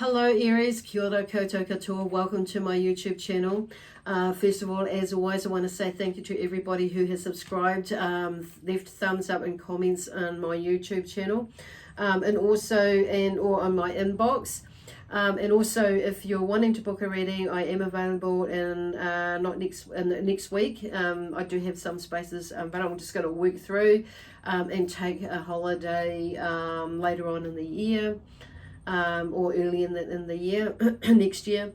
Hello Aries, kia ora koutou katoa, welcome to my YouTube channel. First of all, as always, I want to say thank you to everybody who has subscribed, left thumbs up and comments on my YouTube channel, and also or on my inbox. And also, if you're wanting to book a reading, I am available in next week. I do have some spaces, but I'm just going to work through and take a holiday later on in the year. Or early in the year, next year.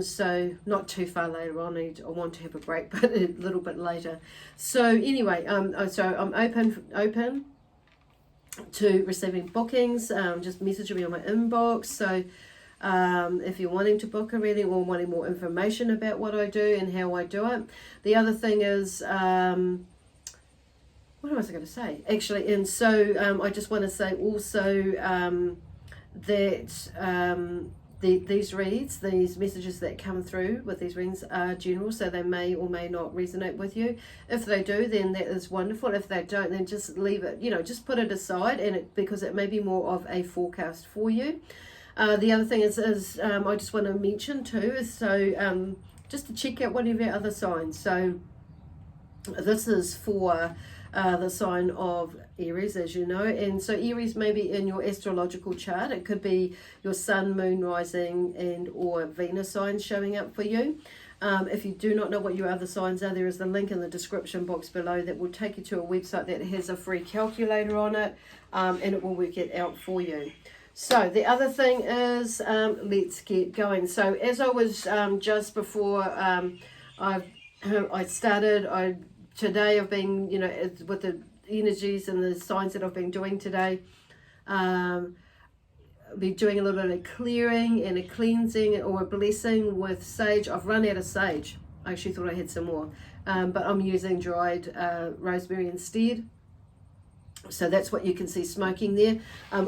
So not too far later on. I want to have a break, but a little bit later. So anyway, so I'm open to receiving bookings. Just message me on my inbox. So if you're wanting to book a reading or wanting more information about what I do and how I do it. The other thing is, what was I going to say? Actually, and so I just want to say also, that these messages that come through with these readings are general, so they may or may not resonate with you. If they do, then that is wonderful. If they don't, then just leave it, just put it aside, and because it may be more of a forecast for you. The other thing is I just want to mention too is just to check out one of your other signs. So this is for the sign of Aries, as you know, and so Aries may be in your astrological chart. It could be your sun, moon, rising, and or Venus signs showing up for you. If you do not know what your other signs are, there is the link in the description box below that will take you to a website that has a free calculator on it, and it will work it out for you. So the other thing is, let's get going. So as I was just before I started, today I've been, with the energies and the signs that I've been doing today, I'll be doing a little bit of clearing and a cleansing or a blessing with sage. I've run out of sage. I actually thought I had some more, but I'm using dried rosemary instead. So that's what you can see smoking there.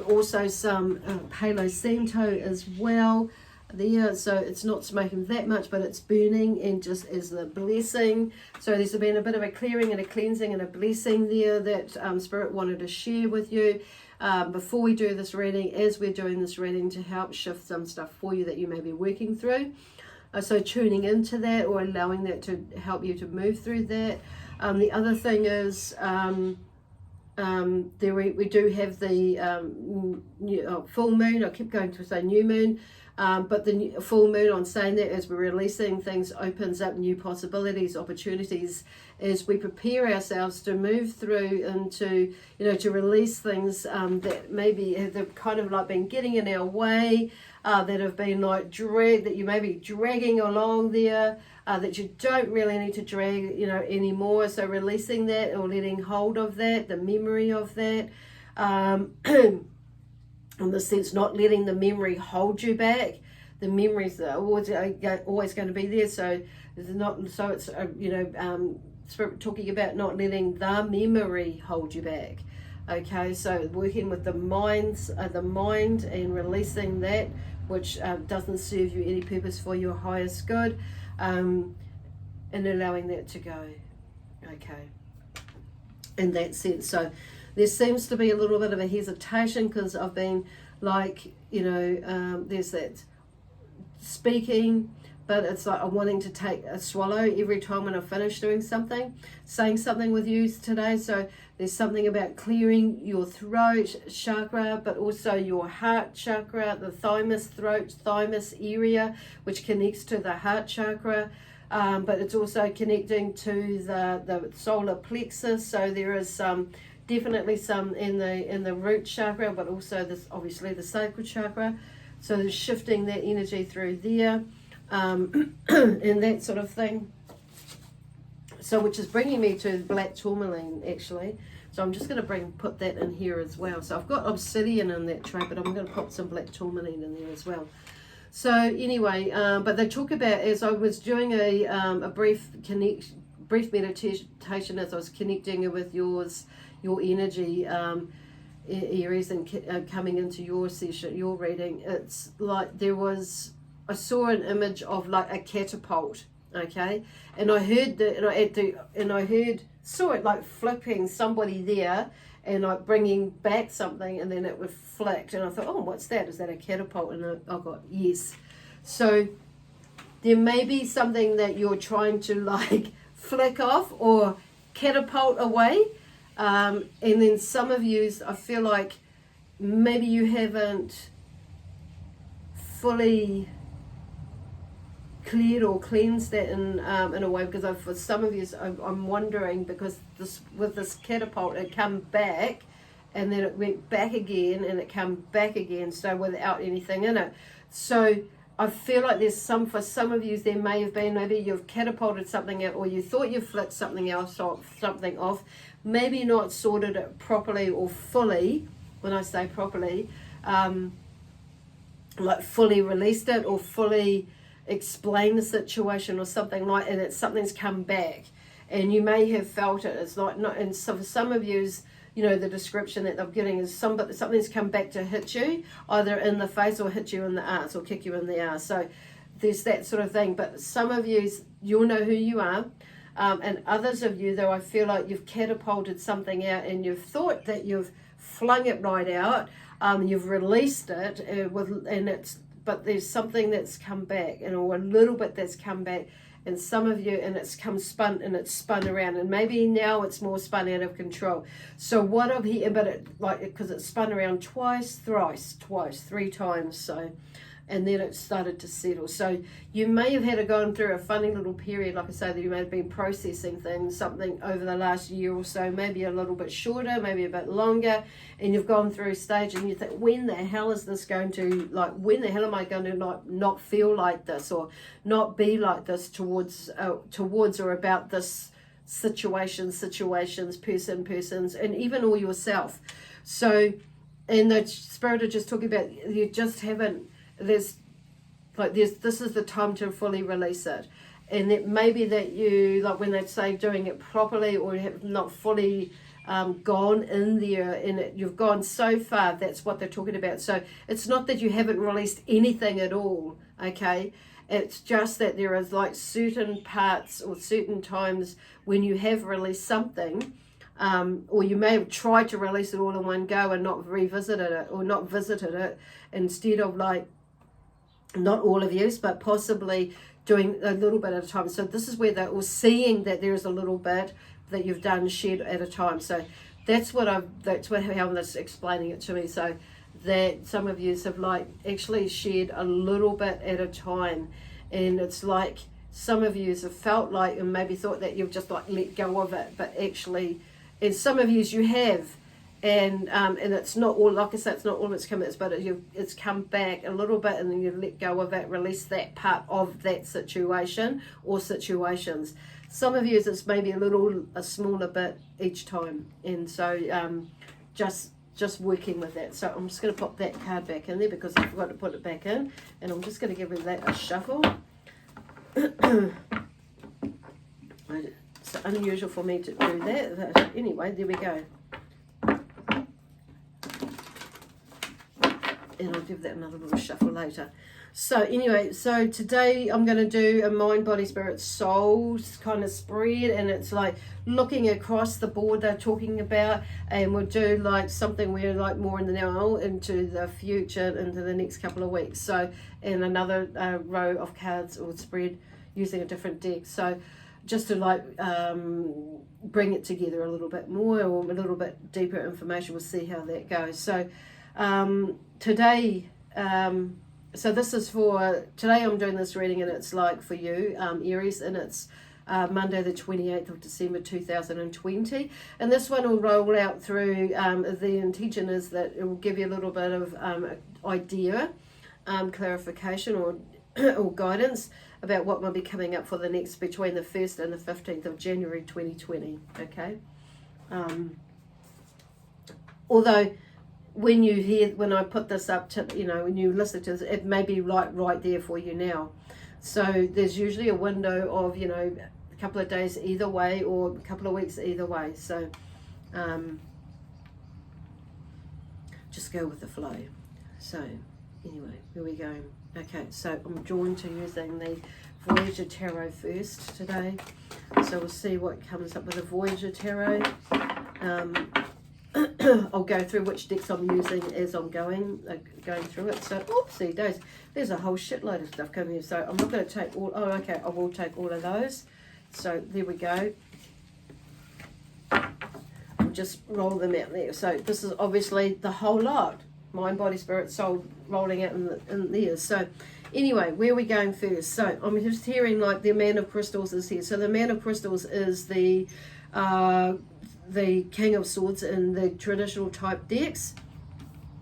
Also some Palo Santo as well there, so it's not smoking that much, but it's burning and just as a blessing. So there's been a bit of a clearing and a cleansing and a blessing there that Spirit wanted to share with you before we do this reading, as we're doing this reading, to help shift some stuff for you that you may be working through. So tuning into that or allowing that to help you to move through that. The other thing is we do have the full moon. I keep going to say new moon. But the full moon, on saying that, as we're releasing things, opens up new possibilities, opportunities, as we prepare ourselves to move through into, to release things that maybe have kind of like been getting in our way, that have been like that you may be dragging along there, that you don't really need to drag, anymore. So releasing that or letting hold of that, the memory of that. In the sense, not letting the memory hold you back. The memories are always going to be there. So it's Spirit talking about not letting the memory hold you back. Okay, so working with the mind and releasing that which doesn't serve you any purpose for your highest good, and allowing that to go. Okay, in that sense. So there seems to be a little bit of a hesitation because I've been like, there's that speaking, but it's like I'm wanting to take a swallow every time when I finish doing something, saying something with you today. So there's something about clearing your throat chakra, but also your heart chakra, the thymus area, which connects to the heart chakra. But it's also connecting to the solar plexus. So there is definitely some in the root chakra, but also this obviously the sacral chakra. So there's shifting that energy through there, and that sort of thing. So which is bringing me to black tourmaline actually. So I'm just going to put that in here as well. So I've got obsidian in that tray, but I'm going to put some black tourmaline in there as well. So anyway, but they talk about, as I was doing a brief meditation as I was connecting with your energy, Aries, and coming into your session, your reading, it's like I saw an image of like a catapult, okay, and I heard saw it like flipping somebody there, and like bringing back something, and then it would flick, and I thought, oh, what's that? Is that a catapult? And I got yes. So there may be something that you're trying to like flick off or catapult away, and then some of you, I feel like maybe you haven't fully cleared or cleansed that in a way, because for some of you, I'm wondering, because with this catapult, it come back, and then it went back again, and it come back again, so without anything in it. So I feel like for some of you, there may have been, maybe you've catapulted something out, or you thought you flicked something else off, maybe not sorted it properly or fully. When I say properly, like fully released it or fully explain the situation or something like, and something's come back, and you may have felt it. It's like not, and so for some of you, the description that they're getting is something's come back to hit you, either in the face or hit you in the arse or kick you in the arse. So there's that sort of thing. But some of you, you'll know who you are, and others of you, though, I feel like you've catapulted something out, and you've thought that you've flung it right out, you've released it, but there's something that's come back, or a little bit that's come back, and some of you, and it's spun around, and maybe now it's more spun out of control. So what of here, because it's spun around twice, three times, so, and then it started to settle. So you may have had gone through a funny little period, like I say, that you may have been processing something over the last year or so, maybe a little bit shorter, maybe a bit longer, and you've gone through a stage, and you think, when the hell is this going to, when the hell am I going to not feel like this, or not be like this towards or about this situations, persons, and even all yourself. So, and the Spirit are just talking about, you just haven't, this is the time to fully release it. And it may be that you, like when they say doing it properly, or have not fully gone in there, and you've gone so far, that's what they're talking about. So it's not that you haven't released anything at all, okay? It's just that there is certain parts or certain times when you have released something, or you may have tried to release it all in one go and not revisited it, or not visited it, instead of not all of you, but possibly doing a little bit at a time. So this is where they're seeing that there's a little bit that you've done shed at a time. So that's how I'm explaining it to me. So that some of you have actually shared a little bit at a time, and it's like some of you have felt like, and maybe thought that you've just let go of it, but actually, and some of you have. And it's not all, like I said, it's not all it's come, but it's come back a little bit, and then you let go of it, release that part of that situation or situations. Some of you, it's maybe a smaller bit each time, and so just working with that. So I'm just going to pop that card back in there, because I forgot to put it back in, and I'm just going to give that a shuffle. It's unusual for me to do that, but anyway, there we go. And I'll give that another little shuffle later. So anyway, so today I'm going to do a mind, body, spirit, soul kind of spread, and it's looking across the board they're talking about, and we'll do something where more in the now, into the future, into the next couple of weeks. So, and another row of cards or spread using a different deck. So just to bring it together a little bit more, or a little bit deeper information. We'll see how that goes. So today, so this is for today. I'm doing this reading, and it's for you, Aries, and it's Monday the 28th of December 2020, and this one will roll out through, the intention is that it will give you a little bit of idea, clarification, or guidance about what will be coming up for the next, between the 1st and the 15th of January 2020, okay? Although when I put this up to, when you listen to this, it may be right there for you now. So there's usually a window of, a couple of days either way, or a couple of weeks either way. So just go with the flow. So anyway, here we go. Okay, so I'm drawn to using the Voyager Tarot first today. So we'll see what comes up with the Voyager Tarot. I'll go through which decks I'm using as I'm going through it. So, oopsie days, there's a whole shitload of stuff coming here. So I'm not going to take all, oh, okay, I will take all of those. So there we go. I'll just roll them out there. So this is obviously the whole lot. Mind, body, spirit, soul rolling out in there. So anyway, where are we going first? So I'm just hearing like the Man of Crystals is here. So the Man of Crystals is the King of Swords in the traditional type decks.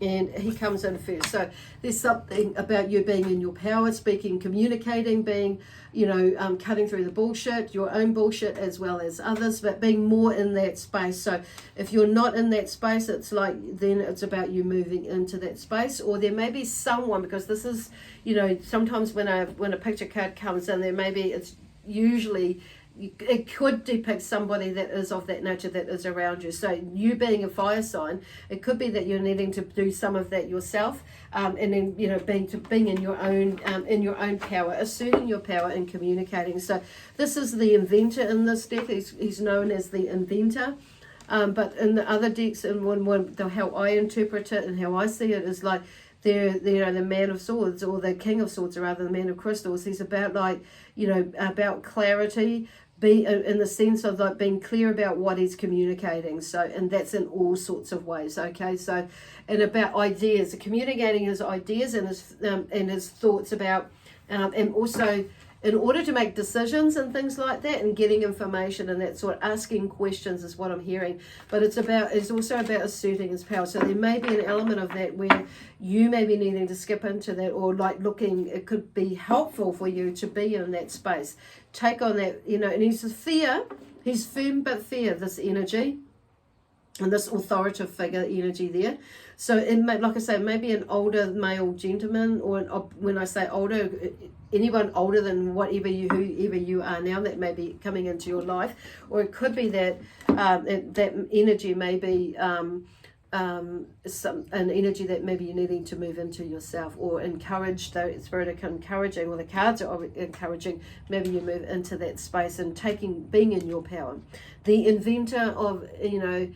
And he comes in first. So there's something about you being in your power, speaking, communicating, being, you know, cutting through the bullshit, your own bullshit as well as others, but being more in that space. So if you're not in that space, it's like, then it's about you moving into that space. Or there may be someone, because this is, you know, sometimes when a picture card comes in, there maybe it's usually, it could depict somebody that is of that nature that is around you. So you being a fire sign, it could be that you're needing to do some of that yourself, and then, you know, being in your own power, asserting your power and communicating. So this is the inventor in this deck. He's known as the inventor. But in the other decks, and how I interpret it and how I see it is like, they're, you know, the Man of Swords, or the King of Swords, or rather the Man of Crystals. He's about, like, you know, about clarity, be in the sense of like being clear about what he's communicating. So, and that's in all sorts of ways. Okay, so, and about ideas, communicating his ideas and his thoughts about, and also in order to make decisions and things like that, and getting information and that sort, asking questions is what I'm hearing. But it's also about asserting his power. So there may be an element of that where you may be needing to skip into that, or like looking, it could be helpful for you to be in that space. Take on that, you know, and he's firm but fair, this energy. And this authoritative figure energy there. So it may, like I say, maybe an older male gentleman, or when I say older, anyone older than whoever you are now that may be coming into your life. Or it could be that that energy may be an energy that maybe you're needing to move into yourself, or encourage, the spirit of encouraging, or the cards are encouraging, maybe you move into that space and being in your power. The inventor of, you know,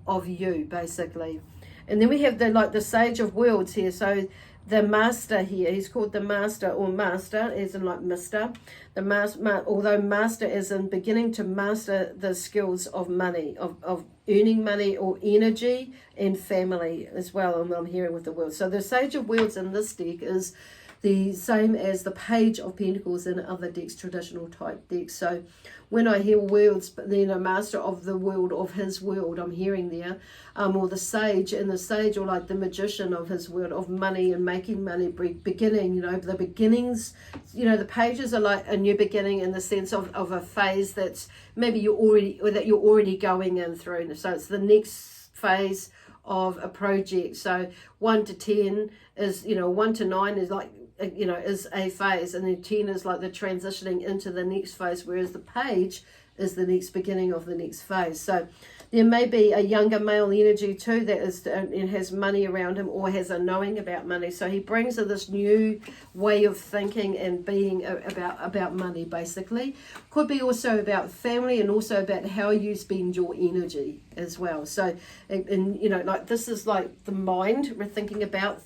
of you, basically. And then we have the Sage of Worlds here. So the Master here, he's called the Master, or Master as in like Mister. The although Master is in beginning to master the skills of money, of earning money, or energy, and family as well. And I'm hearing with the World. So the Sage of Worlds in this deck is the same as the Page of Pentacles in other decks, traditional type decks. So when I hear worlds, then a master of the world, of his world, I'm hearing there, or the sage, and the sage, or like the magician of his world, of money and making money, beginning, you know, the beginnings, you know, the pages are like a new beginning in the sense of a phase that's maybe you're already going in through. So it's the next phase of a project. So 1 to 10 is, you know, 1 to 9 is like, you know, is a phase, and then 10 is like the transitioning into the next phase, whereas the page is the next beginning of the next phase. So there may be a younger male energy too that is and has money around him, or has a knowing about money. So he brings in this new way of thinking and being about money, basically. Could be also about family, and also about how you spend your energy as well. So, and you know, like this is like the mind. We're thinking about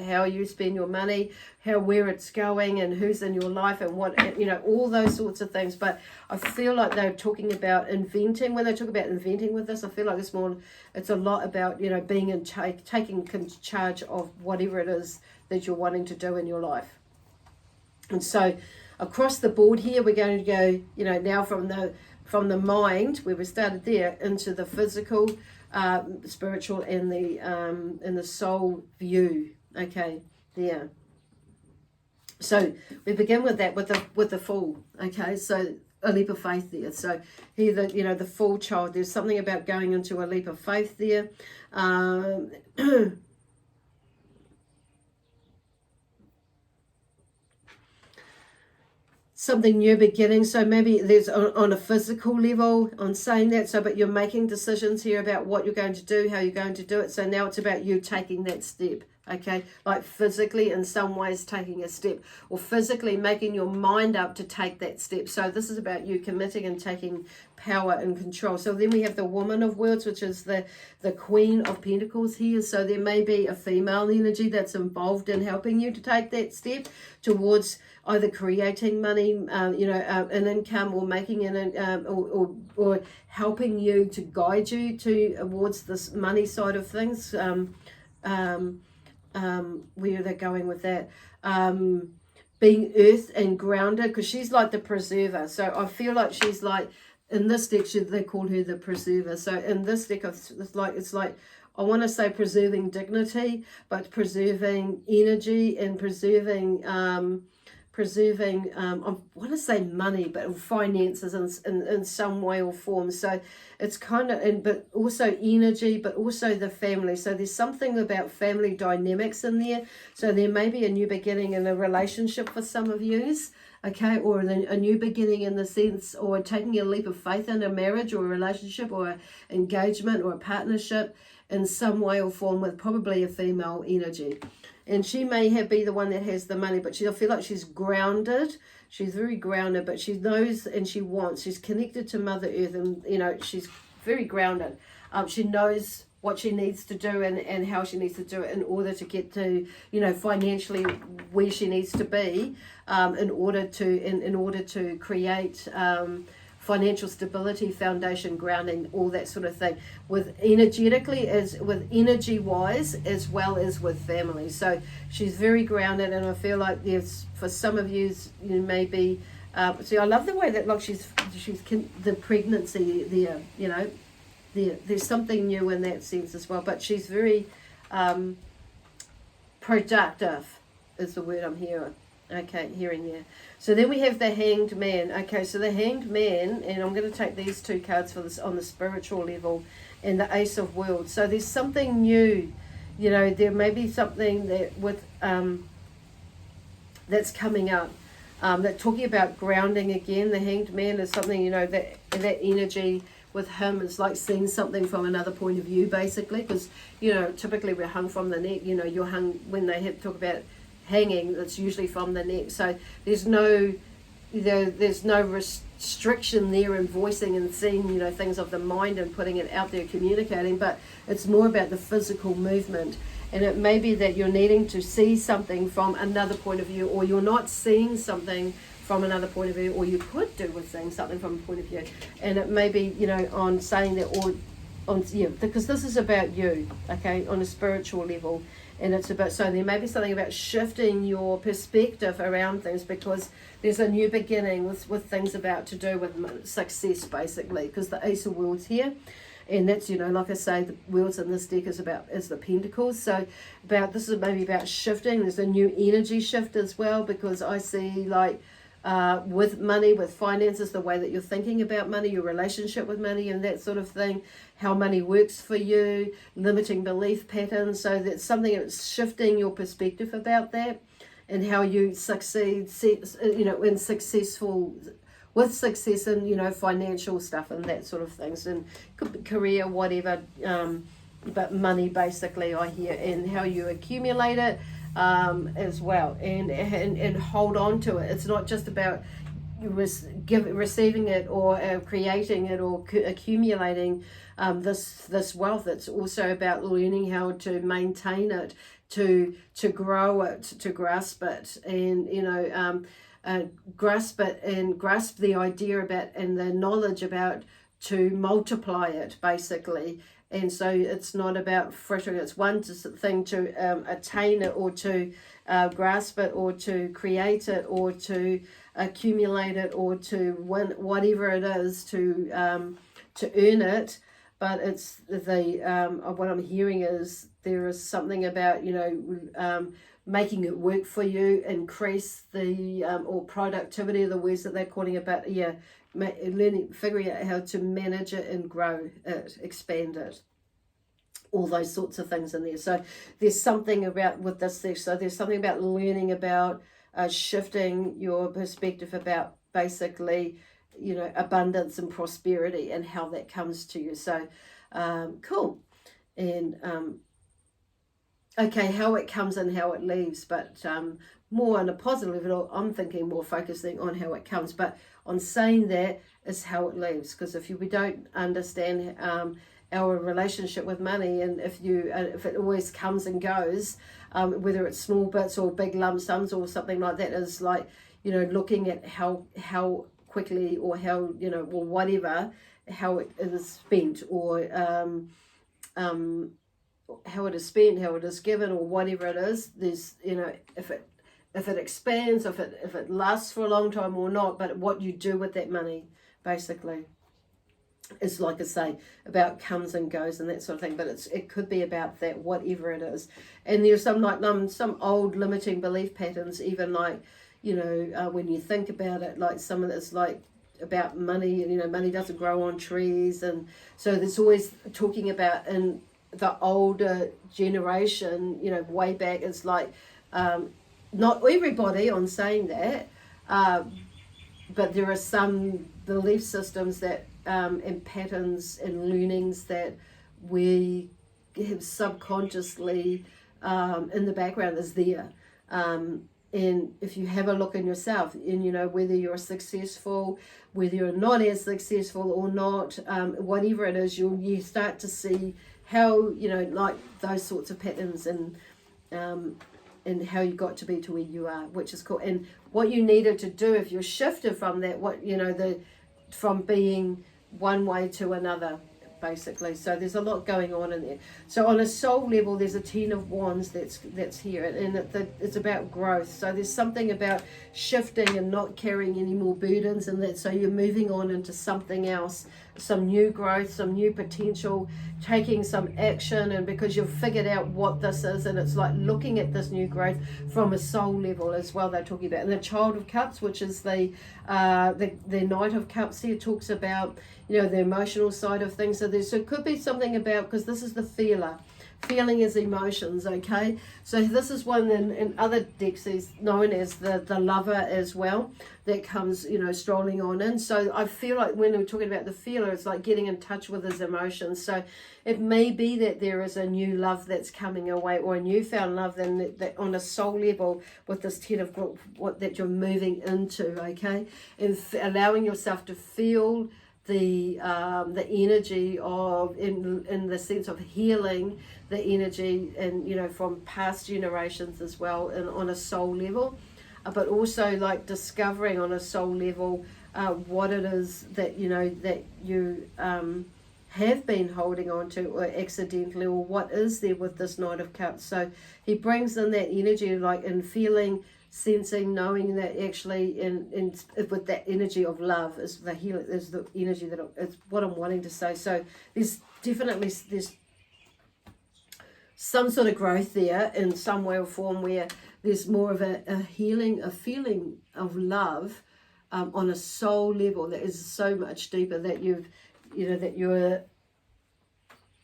how you spend your money, where it's going, and who's in your life, and what, you know, all those sorts of things. But I feel like they're talking about inventing. When they talk about inventing with this, I feel like it's a lot about, you know, being in taking charge of whatever it is that you're wanting to do in your life. And so across the board here, we're going to go, you know, now from the mind, where we started there, into the physical, spiritual, and the soul view. Okay, there. So we begin with that, with the Fool. Okay, so a leap of faith there. So here, you know, the Fool child. There's something about going into a leap of faith there. Something new beginning. So maybe there's on a physical level on saying that. So, but you're making decisions here about what you're going to do, how you're going to do it. So now it's about you taking that step Okay, like physically in some ways taking a step, or physically making your mind up to take that step. So this is about you committing and taking power and control. So then we have the Woman of Worlds, which is the Queen of Pentacles here. So there may be a female energy that's involved in helping you to take that step towards either creating money, an income, or making or helping you to guide you towards this money side of things. Where they're going with that, being earth and grounded, because she's like the preserver. So I feel like she's like, in this deck they call her the preserver. So in this deck it's like I want to say preserving dignity, but preserving energy and preserving I want to say money, but finances in some way or form. So it's kind of, but also energy, but also the family. So there's something about family dynamics in there. So there may be a new beginning in a relationship for some of yous, okay, or a new beginning in the sense, or taking a leap of faith in a marriage or a relationship or an engagement or a partnership in some way or form with probably a female energy. And she may be the one that has the money, but I feel like she's grounded. She's very grounded, but she knows and she wants. She's connected to Mother Earth, and, she's very grounded. She knows what she needs to do and how she needs to do it in order to get to, financially where she needs to be, in order to create financial stability, foundation, grounding, all that sort of thing, with energy wise as well as with family. So she's very grounded, and I feel like there's, for some of you maybe see, I love the way that, like, she's the pregnancy there, there's something new in that sense as well. But she's very productive is the word I'm hearing. Okay, hearing there. So then we have the Hanged Man. Okay, so the Hanged Man, and I'm going to take these two cards for this on the spiritual level, and the Ace of Worlds. So there's something new, there may be something that with that's coming up. That talking about grounding again. The Hanged Man is something, that energy with him is like seeing something from another point of view, basically, because typically we're hung from the neck. You're hung when they talk about hanging, it's usually from the neck. So there's no restriction there in voicing and seeing things of the mind and putting it out there, communicating, but it's more about the physical movement. And it may be that you're needing to see something from another point of view, or you're not seeing something from another point of view, or you could do with seeing something from a point of view. And it may be on saying that, or on because this is about you, okay, on a spiritual level. And it's about, so there may be something about shifting your perspective around things, because there's a new beginning with things about to do with success, basically, because the Ace of Worlds here, and that's, like I say, the worlds in this deck is the Pentacles. So this is maybe about shifting. There's a new energy shift as well, because I see, like, with money, with finances, the way that you're thinking about money, your relationship with money and that sort of thing, how money works for you, limiting belief patterns. So that's something that's shifting your perspective about that, and how you succeed, in with success in, financial stuff and that sort of things, and could be career, whatever, but money basically I hear, and how you accumulate it, as well, and hold on to it. It's not just about receiving it or creating it or accumulating this wealth. It's also about learning how to maintain it, to grow it, to grasp it, and grasp it and grasp the idea about and the knowledge about, to multiply it, basically. And so it's not about frittering. It's one thing to attain it, or to grasp it, or to create it, or to accumulate it, or to win, whatever it is, to earn it. But it's what I'm hearing is there is something about making it work for you, increase the or productivity, the words that they're calling about, learning, figuring out how to manage it and grow it, expand it, all those sorts of things in there. So there's something about with this. So there's something about learning about shifting your perspective about, basically, abundance and prosperity and how that comes to you. So cool. And okay, how it comes and how it leaves, but more on a positive level, I'm thinking more focusing on how it comes, but on saying that is how it leaves, because if we don't understand our relationship with money, and if it always comes and goes, whether it's small bits or big lump sums or something like that, is like, you know, looking at how quickly or how, you know, or whatever, how it is spent, or how it is spent, how it is given, or whatever it is. There's, you know, if it expands, if it lasts for a long time or not, but what you do with that money, basically, is, like I say, about comes and goes and that sort of thing. But it could be about that, whatever it is. And there's some like some old limiting belief patterns, even like, you know, when you think about it, like some of it's like about money, and, you know, money doesn't grow on trees, and so there's always talking about in the older generation, you know, way back, it's like not everybody on saying that, but there are some belief systems that and patterns and learnings that we have subconsciously in the background is there. And if you have a look in yourself, and, you know, whether you're successful, whether you're not as successful or not, whatever it is, you start to see how, you know, like those sorts of patterns, and how you got to be to where you are, which is cool. And what you needed to do if you're shifted from that, what, you know, from being one way to another, basically. So there's a lot going on in there. So on a soul level, there's a 10 of wands that's here, and it's about growth. So there's something about shifting and not carrying any more burdens, and that, so you're moving on into something else, some new growth, some new potential, taking some action, and because you've figured out what this is, and it's like looking at this new growth from a soul level as well. They're talking about, and the Child of Cups, which is the Knight of Cups here, talks about, you know, the emotional side of things. So it could be something about, because this is the feeler. Feeling is emotions, okay? So this is one in other decks is known as the lover as well, that comes, you know, strolling on in. So I feel like when we're talking about the feeler, it's like getting in touch with his emotions. So it may be that there is a new love that's coming away, or a newfound love that on a soul level with this 10 of what that you're moving into, okay? And allowing yourself to feel the energy of, in the sense of healing the energy, and, you know, from past generations as well, and on a soul level, but also like discovering on a soul level what it is that, you know, that you have been holding on to, or accidentally, or what is there with this Knight of Cups. So he brings in that energy, like in feeling, sensing, knowing that actually in with that energy of love is the healing, is the energy that it's what I'm wanting to say. So there's some sort of growth there in some way or form, where there's more of a healing, a feeling of love on a soul level that is so much deeper, that you're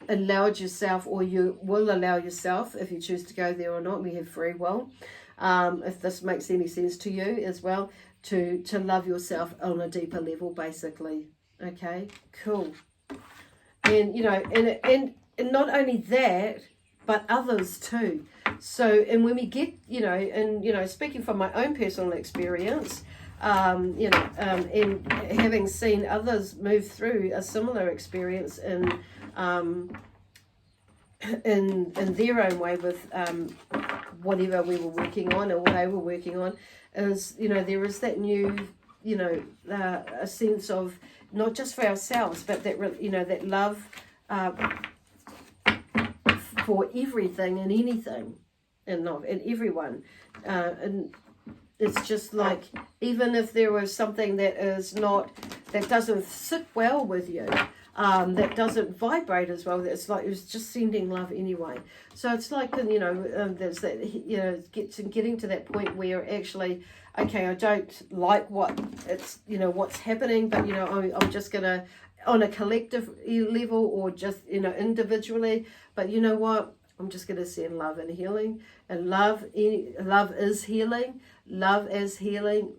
allowed yourself, or you will allow yourself, if you choose to go there or not. We have free will. If this makes any sense to you as well, to love yourself on a deeper level, basically. Okay, cool. And, you know, and not only that, but others too. So, and when we get, you know, and, you know, speaking from my own personal experience, you know, and having seen others move through a similar experience in their own way with whatever we were working on, or what they were working on, is, you know, there is that new, you know, a sense of not just for ourselves, but that, you know, that love for everything and anything, and everyone, and it's just like, even if there was something that doesn't sit well with you, that doesn't vibrate as well, it's like, it was just sending love anyway. So it's like, you know, there's that, you know, getting to that point where actually, okay, I don't like what it's, you know, what's happening, but, you know, I'm just gonna, on a collective level, or just, you know, individually, but you know what, I'm just going to send love and healing, and love is healing, love as healing,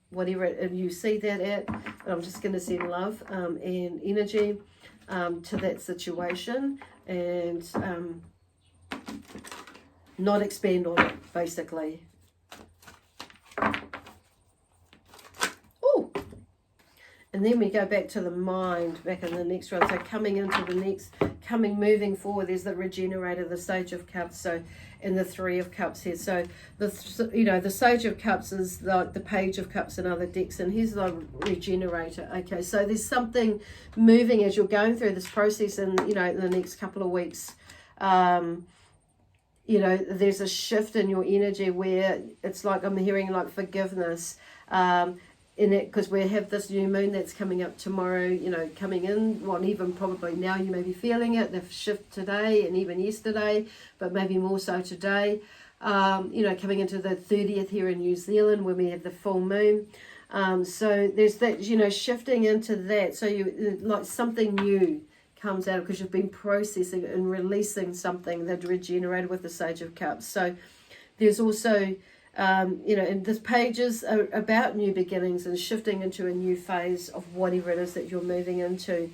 whatever and you see that at, but I'm just going to send love and energy to that situation, and not expand on it, basically. Oh, and then we go back to the mind, back in the next one. So coming into the next, moving forward, there's the regenerator, the Sage of Cups, so, and the Three of Cups here. So, the Sage of Cups is like the Page of Cups and other decks, and here's the regenerator. Okay, so there's something moving as you're going through this process, and, in the next couple of weeks. There's a shift in your energy where it's like I'm hearing like forgiveness in it, because we have this new moon that's coming up tomorrow, coming in. Well, even probably now you may be feeling it, the shift today and even yesterday, but maybe more so today. Coming into the 30th here in New Zealand when we have the full moon. So there's that, shifting into that. So you like something new comes out because you've been processing and releasing something that regenerated with the Sage of Cups. So there's also, and this page is about new beginnings and shifting into a new phase of whatever it is that you're moving into,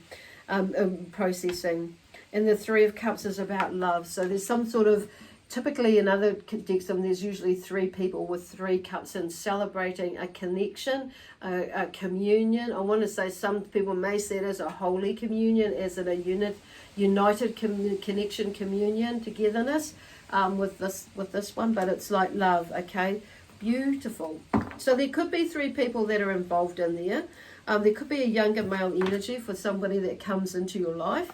processing. And the Three of Cups is about love. So there's some sort of, typically in other decks, there's usually three people with three cups and celebrating a connection, a communion. I want to say some people may see it as a holy communion, as in a united connection, communion, togetherness with this one, but it's like love. Okay, beautiful. So there could be three people that are involved in there. There could be a younger male energy for somebody that comes into your life,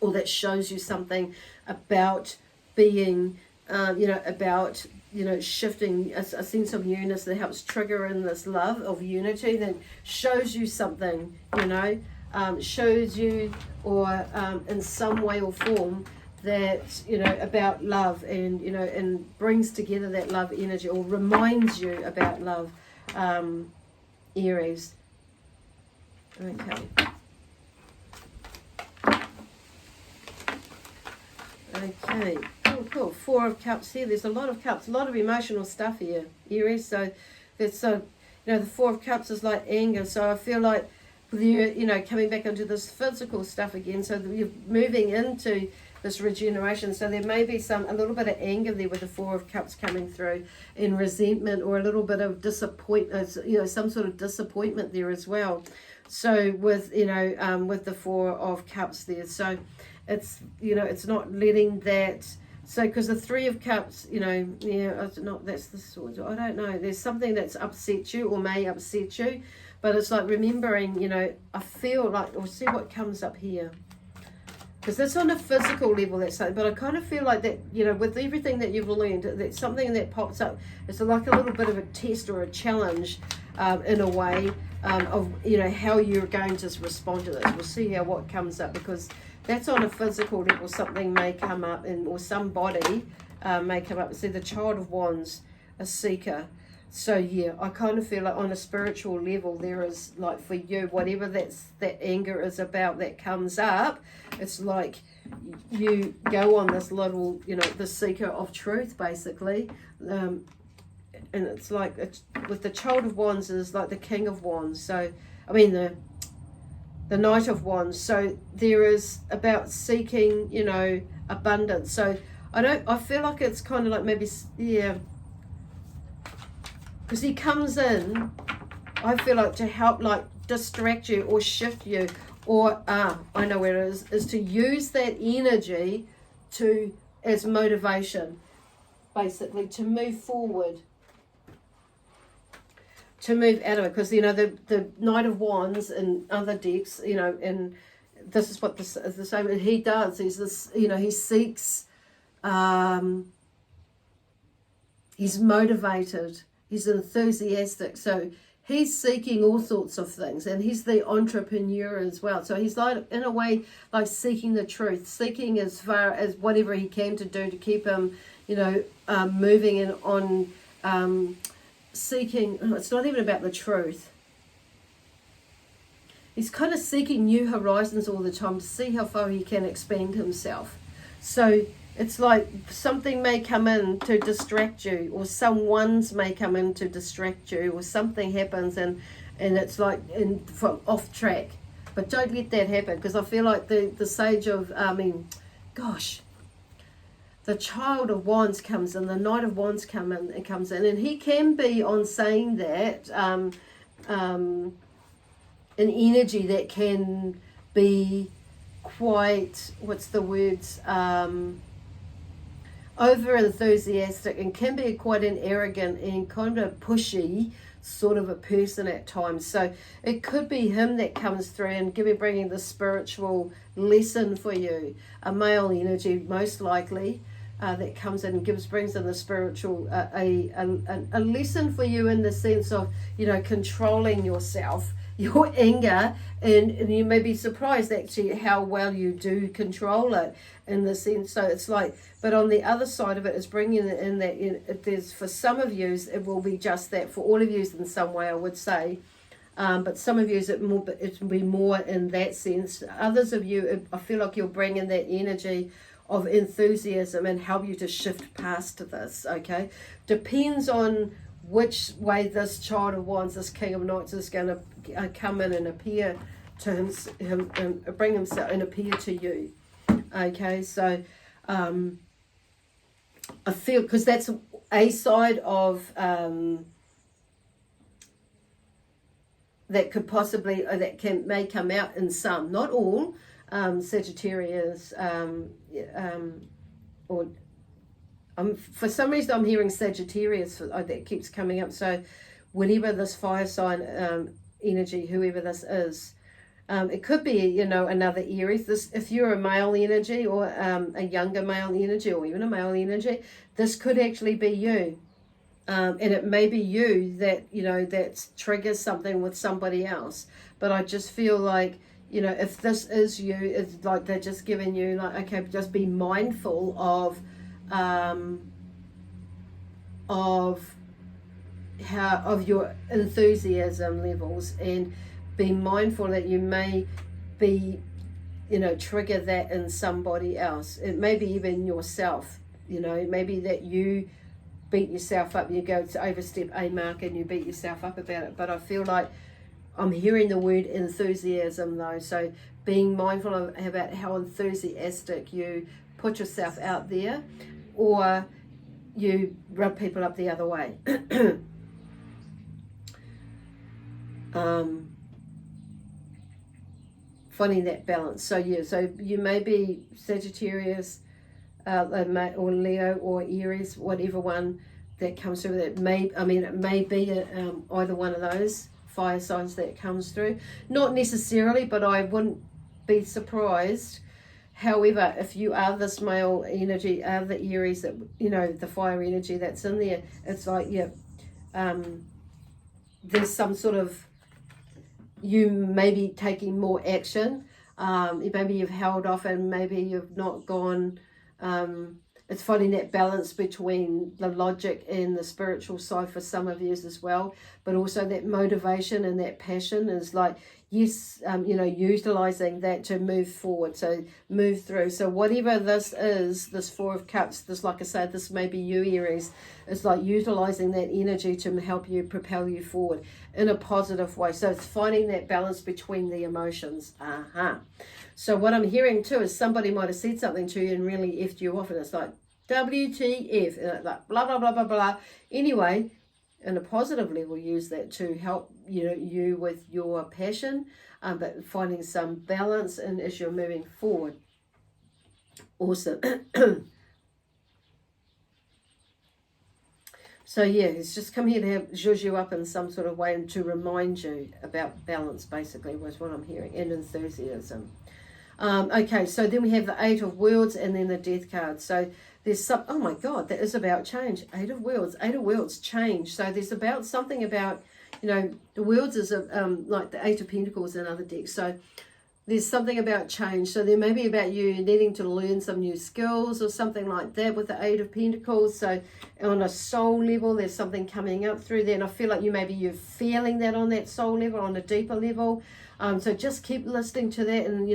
or that shows you something about being, shifting a sense of newness that helps trigger in this love of unity, that shows you something, shows you, or in some way or form that, about love, and, and brings together that love energy, or reminds you about love, Aries. Okay. Okay, cool. Four of Cups here. There's a lot of cups, a lot of emotional stuff here, Aries. So that's the Four of Cups is like anger. So I feel like with you, coming back into this physical stuff again. So you're moving into this regeneration. So there may be a little bit of anger there with the Four of Cups coming through, and resentment, or a little bit of disappointment. Some sort of disappointment there as well. So with with the Four of Cups there. So it's it's not letting that, so because the Three of Cups, that's the Swords. I don't know, there's something that's upset you or may upset you, but it's like remembering, I feel like, we'll see what comes up here, because that's on a physical level, that's something, but I kind of feel like that, with everything that you've learned, that's something that pops up. It's like a little bit of a test or a challenge, in a way, of how you're going to respond to this. We'll see what comes up, because that's on a physical level. Something may come up, or somebody may come up. See, the Child of Wands, a seeker. So yeah, I kind of feel like on a spiritual level, there is, like, for you, whatever that anger is about that comes up, it's like you go on this little, the seeker of truth, basically. And it's like, with the Child of Wands is like the King of Wands. So, I mean, the Knight of Wands. So there is about seeking, abundance. So I feel like it's kind of like maybe, yeah, because he comes in, I feel like, to help, like, distract you or shift you, or I know where it is to use that energy as motivation, basically, to move forward, to move out of it. Because the Knight of Wands and other decks, and this is what the same he does. He's this, he seeks, he's motivated, he's enthusiastic, so he's seeking all sorts of things, and he's the entrepreneur as well. So he's, like, in a way, like seeking the truth, seeking as far as whatever he can to do to keep him, moving and on, seeking. It's not even about the truth. He's kind of seeking new horizons all the time to see how far he can expand himself. So it's like something may come in to distract you, or someone's may come in to distract you, or something happens and it's like from off track. But don't let that happen, because I feel like the Sage of, the the Child of Wands comes in, the Knight of Wands comes in, and he can be on saying that an energy that can be quite, what's the words, over enthusiastic, and can be quite an arrogant and kind of pushy sort of a person at times. So it could be him that comes through and bringing the spiritual lesson for you, a male energy most likely. That comes in and brings in the spiritual, a lesson for you in the sense of, controlling yourself, your anger, and you may be surprised actually how well you do control it in the sense. So it's like, but on the other side of it is bringing it in that there's, for some of you, it will be just that. For all of you in some way, I would say. But some of you, it will be more in that sense. Others of you, I feel like you'll bring in that energy of enthusiasm and help you to shift past this, okay? Depends on which way this Child of Wands, this King of Knights is going to come in and appear to him and bring himself and appear to you, okay? So I feel, because that's a side of that could possibly, may come out in some, not all, Sagittarius, or for some reason I'm hearing Sagittarius that keeps coming up. So whatever this fire sign energy, whoever this is, it could be, another Aries. This, if you're a male energy or a younger male energy or even a male energy, this could actually be you. And it may be you that, that triggers something with somebody else. But I just feel like, if this is you, it's like they're just giving you, like, okay, just be mindful of your enthusiasm levels, and be mindful that you may be, trigger that in somebody else. It may be even yourself, maybe that you beat yourself up, you go to overstep a mark and you beat yourself up about it. But I feel like I'm hearing the word enthusiasm though, so being mindful about how enthusiastic you put yourself out there, or you rub people up the other way. Finding that balance. So yeah, so you may be Sagittarius, or Leo or Aries, whatever one that comes through. That may, it may be either one of those fire signs that comes through. Not necessarily, but I wouldn't be surprised. However, if you are this male energy, are the Aries, that the fire energy that's in there, it's like, there's some sort of, you may be taking more action. Maybe you've held off and maybe you've not gone. It's finding that balance between the logic and the spiritual side for some of you as well, but also that motivation and that passion is like, yes, utilizing that to move forward, so move through. So whatever this is, this Four of Cups, this, like I said, this may be you, Aries. It's like utilizing that energy to help you, propel you forward in a positive way. So it's finding that balance between the emotions. So what I'm hearing too is somebody might have said something to you and really effed you off, and it's like, WTF, and it's like blah, blah, blah, blah, blah. Anyway, in a positive level, use that to help you with your passion, but finding some balance and as you're moving forward. Awesome. So yeah, it's just come here to zhuzh you up in some sort of way and to remind you about balance, basically, was what I'm hearing, and enthusiasm. Okay, so then we have the Eight of Worlds and then the Death card. So there's some, oh my God, that is about change. Eight of Worlds, change. So there's about something about, the Worlds is like the Eight of Pentacles in other decks. So there's something about change. So there may be about you needing to learn some new skills or something like that with the Eight of Pentacles. So on a soul level, there's something coming up through there. And I feel like you're feeling that on that soul level, on a deeper level. So just keep listening to that, and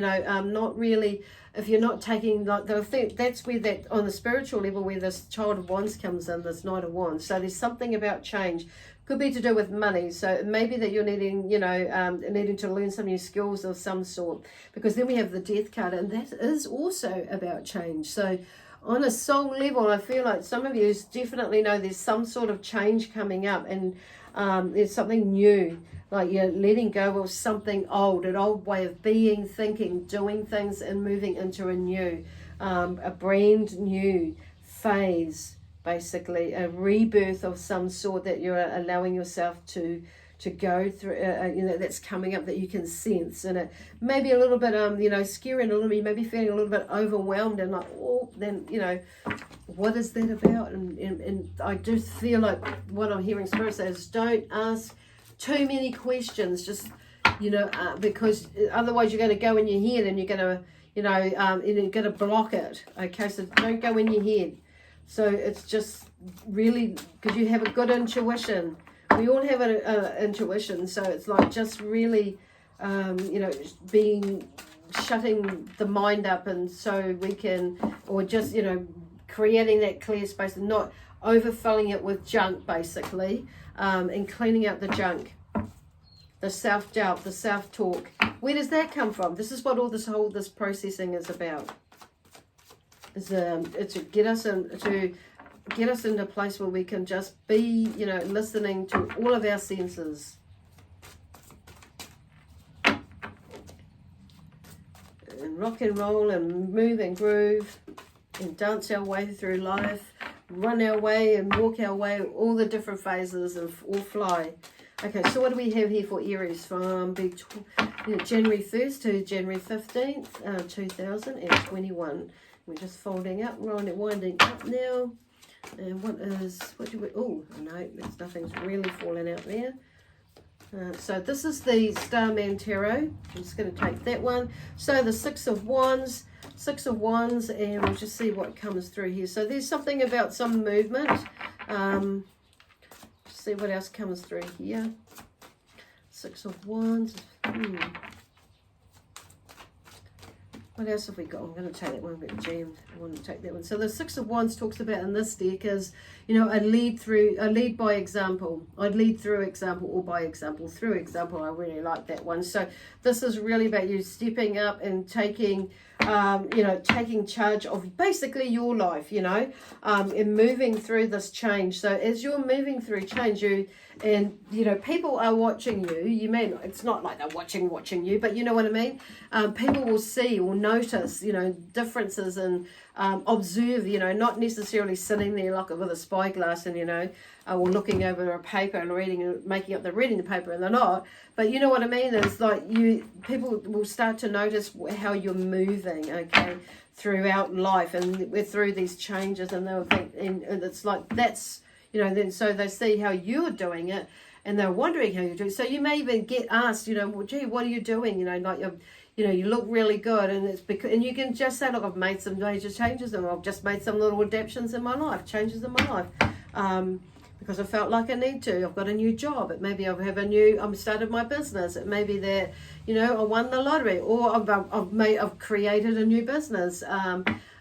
not really, if you're not taking, like, I think that's where that, on the spiritual level, where this Child of Wands comes in, this Knight of Wands. So there's something about change. Could be to do with money. So it may be that you're needing, needing to learn some new skills of some sort, because then we have the Death card, and that is also about change. So on a soul level, I feel like some of you definitely know there's some sort of change coming up, and there's something new, like you're letting go of something old, an old way of being, thinking, doing things, and moving into a new, a brand new phase, basically a rebirth of some sort that you're allowing yourself to go through, you know, that's coming up that you can sense. And it may be a little bit, you know, scary and a little bit, maybe feeling a little bit overwhelmed and like, oh, then, you know, what is that about? And I do feel like what I'm hearing Spirit says, don't ask too many questions, just, you know, because otherwise you're going to go in your head and you're going to, you know, and you're going to block it. Okay, so don't go in your head. So it's just really, because you have a good intuition. We all have an intuition, so it's like just really, you know, shutting the mind up, and so we can, or just, you know, creating that clear space and not overfilling it with junk, basically, and cleaning up the junk, the self-doubt, the self-talk. Where does that come from? This is what all this processing is about. It's to get us into a place where we can just be, you know, listening to all of our senses. And rock and roll and move and groove and dance our way through life, run our way and walk our way, all the different phases of all fly. Okay, so what do we have here for Aries from January 1st to January 15th, 2021. We're just folding up, winding up now. And what do we, oh no, nothing's really falling out there. So this is the Starman Tarot. I'm just going to take that one. So the Six of Wands, and we'll just see what comes through here. So there's something about some movement. See what else comes through here. Six of Wands. What else have we got? I'm going to take that one a bit jammed. I want to take that one. So the Six of Wands talks about in this deck is, you know, I lead by example. I'd lead through example or by example. Through example, I really like that one. So this is really about you stepping up and taking, you know, taking charge of basically your life, you know, and moving through this change. So as you're moving through change, and you know, people are watching you. You may not, it's not like they're watching you, but you know what I mean. People will see or notice, you know, differences and observe. You know, not necessarily sitting there like with a spyglass and, you know, or looking over a paper and reading the paper, and they're not. But you know what I mean. It's like people will start to notice how you're moving, okay, throughout life, and we're through these changes, and they'll think, and it's like that's. You know, then so they see how you're doing it, and they're wondering how you're doing. So you may even get asked, you know, well, gee, what are you doing? You know, like you know, you look really good, and it's because, and you can just say, look, I've made some major changes, and I've just made some little adaptations in my life, changes in my life, because I felt like I need to. I've got a new job. It maybe I've started my business. It may be that, you know, I won the lottery, or I've created a new business.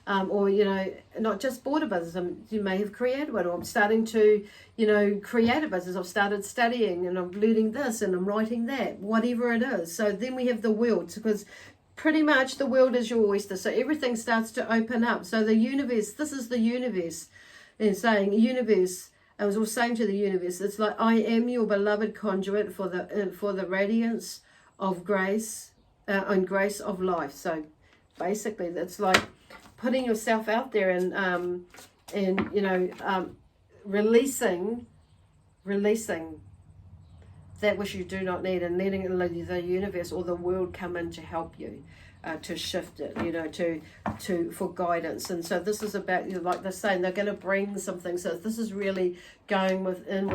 Or, you know, not just bought a business, you may have created one, or I'm starting to, you know, create a business. I've started studying, and I'm learning this, and I'm writing that, whatever it is. So then we have the world, because pretty much the world is your oyster. So everything starts to open up. So the universe, this is the universe, and saying, universe, I was all saying to the universe, it's like, I am your beloved conduit for the radiance of grace and grace of life. So basically, that's like putting yourself out there and you know, releasing that which you do not need, and letting the universe or the world come in to help you to shift it, you know, for guidance. And so this is about, you know, like they're saying, they're going to bring something. So this is really going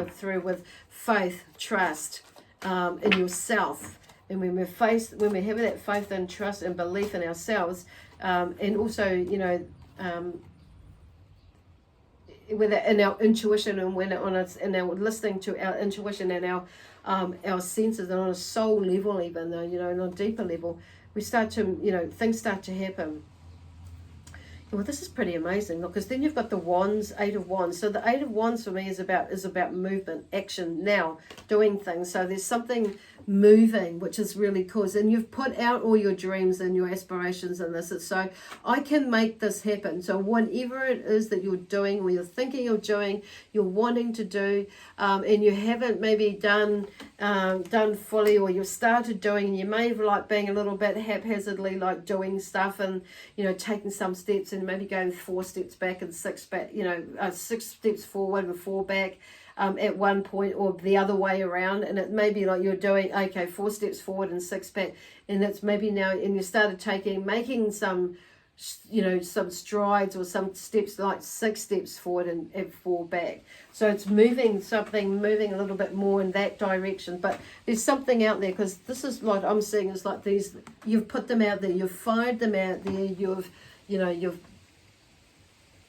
through with faith, trust in yourself. And when we have that faith and trust and belief in ourselves, and also, you know, in our intuition, and when and our listening to our intuition and our senses, and on a soul level, even though, you know, on a deeper level, we start to, you know, things start to happen. Well, this is pretty amazing, because then you've got the Wands, Eight of Wands. So the Eight of Wands for me is about movement, action, now, doing things. So there's something moving, which is really cool. And you've put out all your dreams and your aspirations in this. So I can make this happen. So whatever it is that you're doing, or you're thinking you're doing, you're wanting to do, and you haven't maybe done fully, or you've started doing, and you may have like being a little bit haphazardly like doing stuff, and taking some steps and maybe going 4 steps back and 6 back, 6 steps forward and 4 back. At one point, or the other way around, and it may be like you're doing 4 steps forward and 6 back, and it's maybe now, and you started making some some strides or some steps, like 6 steps forward and 4 back. So it's moving a little bit more in that direction. But there's something out there, because this is what I'm seeing is like these, you've put them out there, you've fired them out there, you've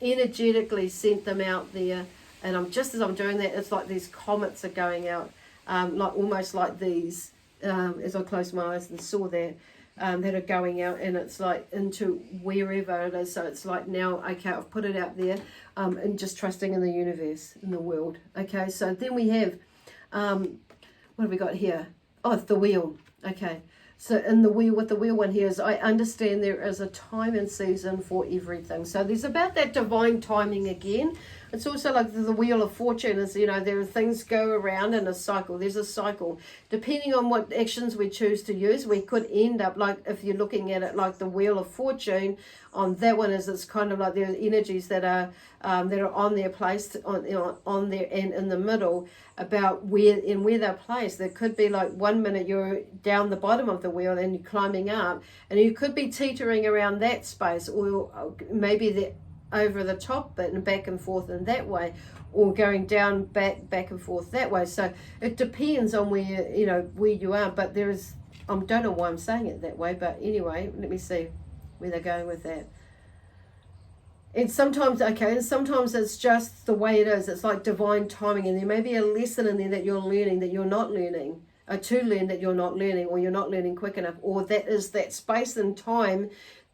energetically sent them out there. And just as I'm doing that, it's like these comets are going out, like almost like these, as I closed my eyes and saw that, that are going out, and it's like into wherever it is. So it's like now, okay, I've put it out there, and just trusting in the universe, in the world. Okay, so then we have, what have we got here? Oh, the wheel. Okay, so in the wheel, with the wheel one here is, I understand there is a time and season for everything. So there's about that divine timing again. It's also like the wheel of fortune is, there are things go around in a cycle. There's a cycle. Depending on what actions we choose to use, we could end up like, if you're looking at it like the wheel of fortune, on that one is, it's kind of like there's energies that are on their place, on there and in the middle, about where they're placed. There could be like 1 minute you're down the bottom of the wheel and you're climbing up, and you could be teetering around that space, or maybe the over the top bit and back and forth in that way, or going down back and forth that way. So it depends on where you are. But there is, I don't know why I'm saying it that way, but anyway, let me see where they're going with that. And sometimes it's just the way it is. It's like divine timing, and there may be a lesson in there that you're learning that you're not learning, to learn that you're not learning, or you're not learning quick enough, or that is that space and time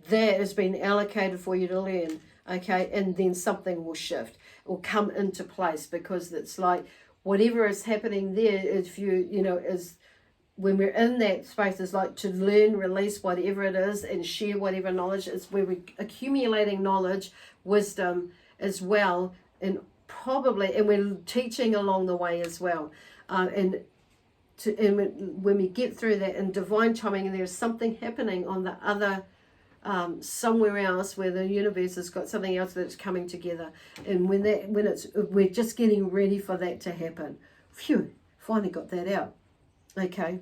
that has been allocated for you to learn. Okay, and then something will shift or come into place, because it's like whatever is happening there, if is when we're in that space, is like to learn, release whatever it is, and share whatever knowledge. It's where we're accumulating knowledge, wisdom as well, and we're teaching along the way as well. And when we get through that in divine timing, and there's something happening on the other, somewhere else, where the universe has got something else that's coming together, and we're just getting ready for that to happen. Phew, finally got that out. Okay,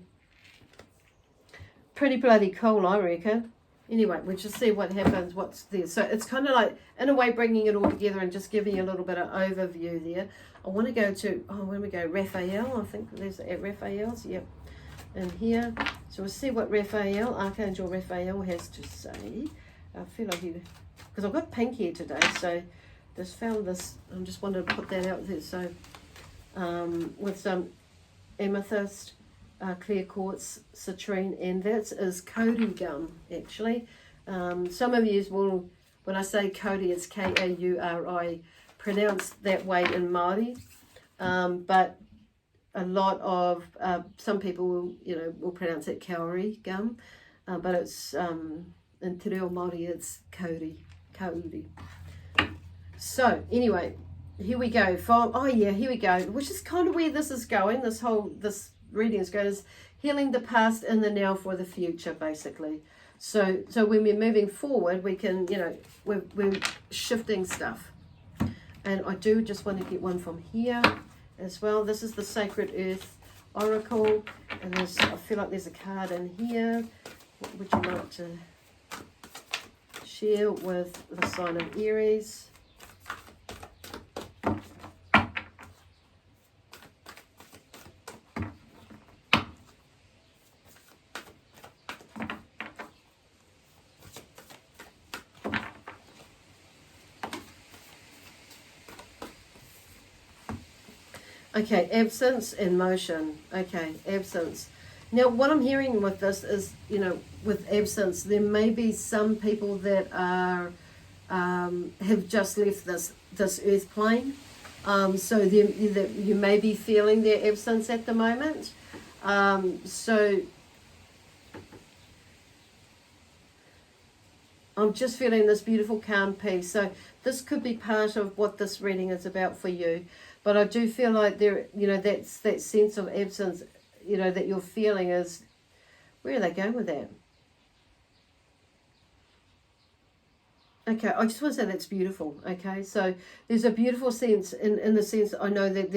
pretty bloody cool, I reckon. Anyway, we'll just see what happens, what's there. So it's kind of like, in a way, bringing it all together and just giving you a little bit of overview there. I want to go to, when we go, Raphael, I think there's at Raphael's, yep, in here. So we'll see what Archangel Raphael has to say. I feel like because I've got pink here today, so just found this, I just wanted to put that out there. So with some amethyst, clear quartz, citrine, and that is Cody gum, actually. Some of you will, when I say Cody, it's Kauri, pronounced that way in Māori, but a lot of some people will pronounce it Kauri gum, but it's in Te Reo Māori it's Kauri. So anyway, here we go. Here we go. Which is kind of where this is going. This reading is going, is healing the past in the now for the future, basically. So when we're moving forward, we can we're shifting stuff. And I do just want to get one from here as well. This is the Sacred Earth Oracle, and I feel like there's a card in here. What would you like to share with the sign of Aries? Okay, absence and motion. Okay, absence. Now, what I'm hearing with this is, with absence, there may be some people that are have just left this earth plane. So you may be feeling their absence at the moment. So I'm just feeling this beautiful calm peace. So this could be part of what this reading is about for you. But I do feel like there, you know, that sense of absence, you know, that you're feeling is, where are they going with that? Okay, I just want to say that's beautiful. Okay, so there's a beautiful sense in the sense I know that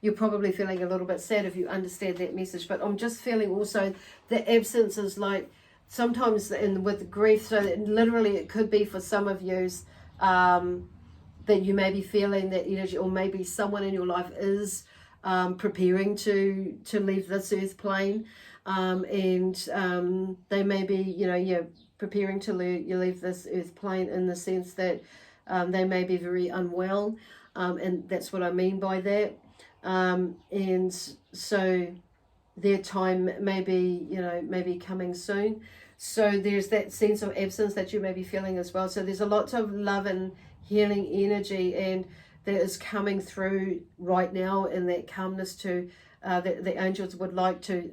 you're probably feeling a little bit sad if you understand that message, but I'm just feeling also the absence is like sometimes with grief, so that literally it could be for some of you that you may be feeling that, you know, or maybe someone in your life is preparing to leave this earth plane, and they may be, you know, yeah, preparing to leave this earth plane in the sense that they may be very unwell, and that's what I mean by that, and so their time may be, you know, maybe coming soon. So there's that sense of absence that you may be feeling as well. So there's a lot of love and healing energy, and that is coming through right now, and that calmness to that the angels would like to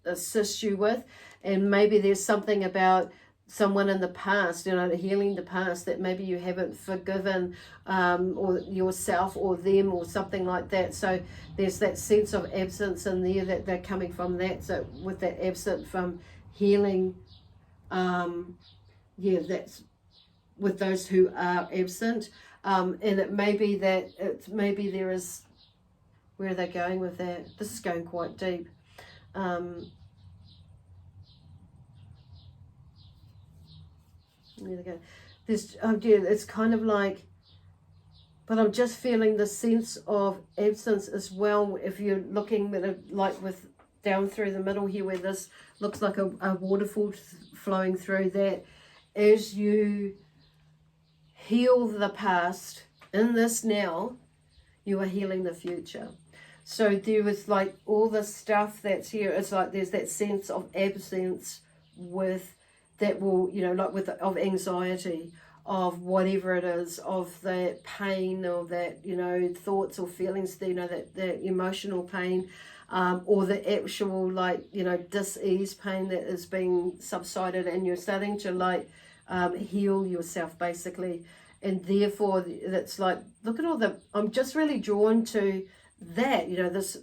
assist you with. And maybe there's something about someone in the past, you know, healing the past that maybe you haven't forgiven, or yourself or them or something like that. So there's that sense of absence in there that they're coming from that. So with that absence from healing, yeah, that's with those who are absent, and it may be that maybe there is, where are they going with that? This is going quite deep. There they go. This, oh yeah, it's kind of like, but I'm just feeling the sense of absence as well. If you're looking at it like with down through the middle here, where this looks like a waterfall flowing through, that as you heal the past in this now, you are healing the future. So there was like all the stuff that's here, it's like there's that sense of absence with that will, you know, like with of anxiety, of whatever it is, of that pain, or that, you know, thoughts or feelings, you know, that emotional pain, or the actual, like, you know, dis-ease pain that is being subsided, and you're starting to like heal yourself basically. And therefore that's like, look at all the, I'm just really drawn to that, you know, this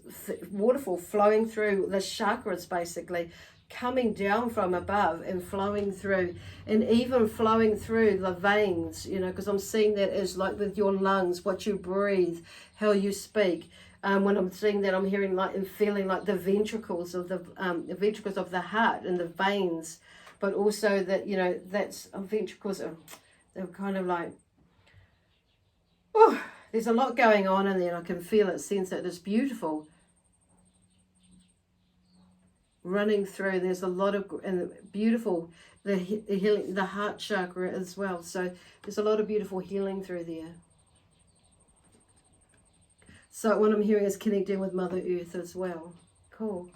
waterfall flowing through the chakras basically, coming down from above and flowing through, and even flowing through the veins, you know, because I'm seeing that as like with your lungs, what you breathe, how you speak. When I'm seeing that, I'm hearing like and feeling like the ventricles of the heart and the veins, but also that, you know, that's ventricles are, they're kind of like, oh, there's a lot going on in there. I can feel it, sense it. It's beautiful. Running through, there's a lot of, and beautiful, the healing, the heart chakra as well. So there's a lot of beautiful healing through there. So what I'm hearing is connecting with Mother Earth as well. Cool.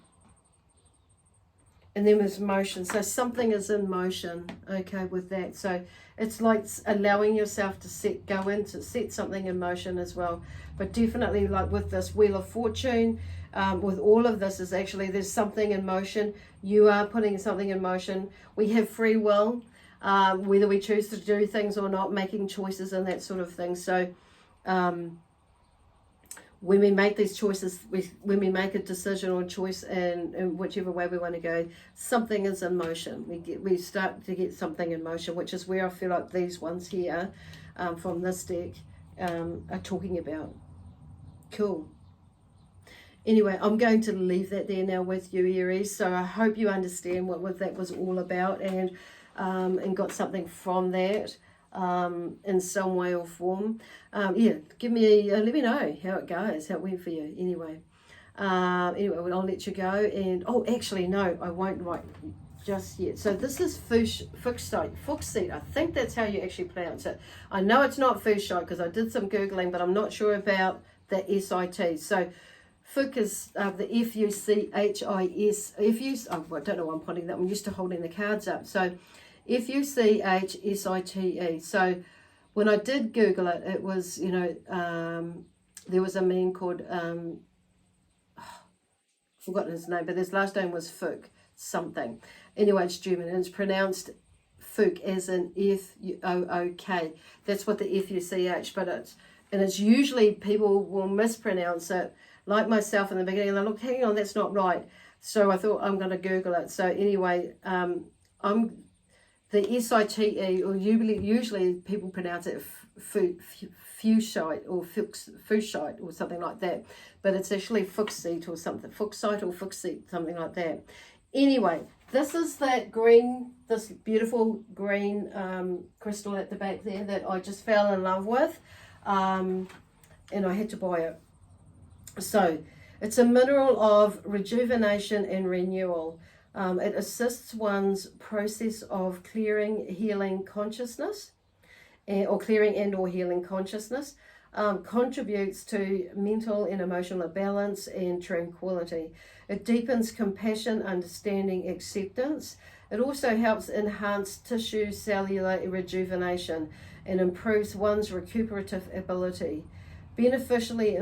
And then there's motion. So something is in motion, okay, with that. So it's like allowing yourself to set something in motion as well. But definitely like with this Wheel of Fortune, with all of this is actually there's something in motion. You are putting something in motion. We have free will, whether we choose to do things or not, making choices and that sort of thing. So when we make these choices, when we make a decision or choice in whichever way we want to go, something is in motion. We start to get something in motion, which is where I feel like these ones here from this deck are talking about. Cool. Anyway, I'm going to leave that there now with you, Aries. So I hope you understand what that was all about, and got something from that. In some way or form. Yeah, give me let me know how it goes, how it went for you. Anyway, well, I'll let you go. And oh, actually no, I won't write just yet. So this is Fuchsite. I think that's how you actually pronounce it. I know it's not Fuchsite because I did some googling, but I'm not sure about the SIT. So Fuch is the Fuchis. I don't know why I'm pointing that. I'm used to holding the cards up. So Fuchsite. So when I did Google it, it was, you know, there was a man called, forgotten his name, but his last name was Fuch something. Anyway, it's German, and it's pronounced Fuch as in F-O-O-K. That's what the F-U-C-H, but it's usually people will mispronounce it, like myself in the beginning, and I look, hang on, that's not right. So I thought I'm going to Google it. So anyway, the S-I-T-E, or usually people pronounce it Fuchsite or Fuchsite or something like that, but it's actually Fuchsite or something, Fuchsite or Fuchsite, something like that. Anyway, this is that green, this beautiful green crystal at the back there that I just fell in love with, and I had to buy it. So it's a mineral of rejuvenation and renewal. It assists one's process of clearing, healing consciousness, or clearing and or healing consciousness, contributes to mental and emotional balance and tranquility. It deepens compassion, understanding, acceptance. It also helps enhance tissue cellular rejuvenation and improves one's recuperative ability. Beneficially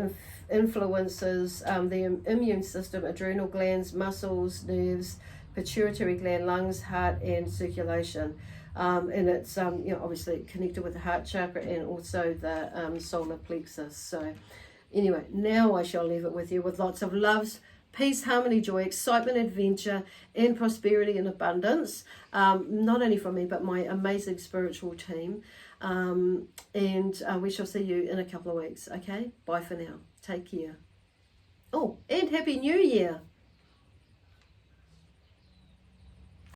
influences the immune system, adrenal glands, muscles, nerves, pituitary gland, lungs, heart, and circulation. And it's obviously connected with the heart chakra and also the solar plexus. So anyway, now I shall leave it with you with lots of loves, peace, harmony, joy, excitement, adventure, and prosperity and abundance. Not only from me, but my amazing spiritual team. And we shall see you in a couple of weeks. Okay, bye for now. Take care. Oh, and Happy New Year.